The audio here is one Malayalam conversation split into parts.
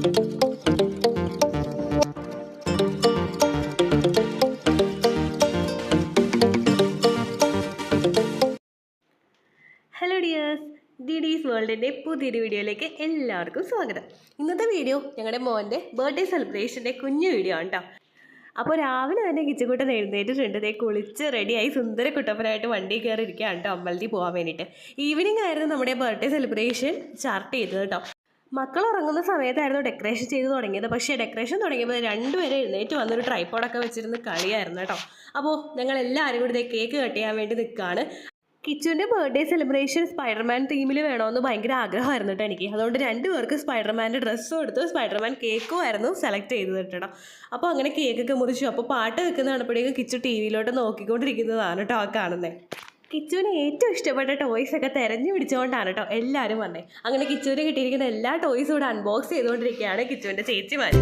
ഹലോ ഡിയേഴ്സ്, ഡിഡീസ് വേൾഡിൻ്റെ പുതിയൊരു വീഡിയോയിലേക്ക് എല്ലാവർക്കും സ്വാഗതം. ഇന്നത്തെ വീഡിയോ ഞങ്ങളുടെ മോൻ്റെ ബർത്ത്ഡേ സെലിബ്രേഷൻ്റെ കുഞ്ഞു വീഡിയോ ആണ് കേട്ടോ. അപ്പോൾ രാവിലെ തന്നെ കിച്ചക്കൂട്ടൻ എഴുന്നേറ്റിട്ടുണ്ട്. കുളിച്ച് റെഡിയായി സുന്ദര കുട്ടപ്പനായിട്ട് വണ്ടി കയറി ഇരിക്കുകയാണ് കേട്ടോ അമ്പലത്തിൽ പോകാൻ വേണ്ടിയിട്ട്. ഈവനിങ് ആയിരുന്നു നമ്മുടെ ബർത്ത്ഡേ സെലിബ്രേഷൻ സ്റ്റാർട്ട് ചെയ്തത് കേട്ടോ. മക്കൾ ഉറങ്ങുന്ന സമയത്തായിരുന്നു ഡെക്കറേഷൻ ചെയ്ത് തുടങ്ങിയത്. പക്ഷേ ഡെക്കറേഷൻ തുടങ്ങിയപ്പോൾ രണ്ടുപേരും എഴുന്നേറ്റ് വന്നൊരു ട്രൈപ്പോഡൊക്കെ വെച്ചിരുന്ന് കളിയായിരുന്നു കേട്ടോ. അപ്പോൾ ഞങ്ങൾ എല്ലാവരും കൂടി കേക്ക് കട്ട് ചെയ്യാൻ വേണ്ടി നിൽക്കുകയാണ്. കിച്ചുവിൻ്റെ ബർത്ത്ഡേ സെലിബ്രേഷൻ സ്പൈഡർമാൻ തീമിൽ വേണമെന്ന് ഭയങ്കര ആഗ്രഹമായിരുന്നു കേട്ടോ എനിക്ക്. അതുകൊണ്ട് രണ്ടുപേർക്ക് സ്പൈഡർമാൻ്റെ ഡ്രസ്സും എടുത്തു, സ്പൈഡർമാൻ കേക്കും ആയിരുന്നു സെലക്ട് ചെയ്തത് കേട്ടോ. അപ്പോൾ അങ്ങനെ കേക്കൊക്കെ മുറിച്ചു. അപ്പോൾ പാട്ട് വെക്കുന്ന കാണുമ്പോഴേക്കും കിച്ചു ടി വിയിലോട്ട് നോക്കിക്കൊണ്ടിരിക്കുന്നതാണ് കേട്ടോ ആ കാണുന്നത്. കിച്ചുവിന് ഏറ്റവും ഇഷ്ടപ്പെട്ട ടോയ്സൊക്കെ തിരഞ്ഞു പിടിച്ചുകൊണ്ടാണ് കേട്ടോ എല്ലാവരും വന്നത്. അങ്ങനെ കിച്ചുവിന് കിട്ടിയിരിക്കുന്ന എല്ലാ ടോയ്സും ഇവിടെ അൺബോക്സ് ചെയ്തുകൊണ്ടിരിക്കുകയാണ് കിച്ചുവിൻ്റെ ചേച്ചിമാർ.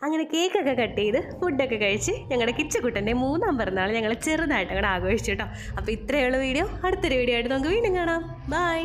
അങ്ങനെ കേക്കൊക്കെ കട്ട് ചെയ്ത് ഫുഡൊക്കെ കഴിച്ച് ഞങ്ങളുടെ കിച്ചുകുട്ടൻ്റെ 3ാം പിറന്നാൾ ഞങ്ങൾ ചെറുതായിട്ട് അങ്ങോട്ട് ആഘോഷിച്ചു കേട്ടോ. അപ്പോൾ ഇത്രയുള്ള വീഡിയോ. അടുത്തൊരു വീഡിയോ ആയിട്ട് നമുക്ക് വീണ്ടും കാണാം. ബൈ.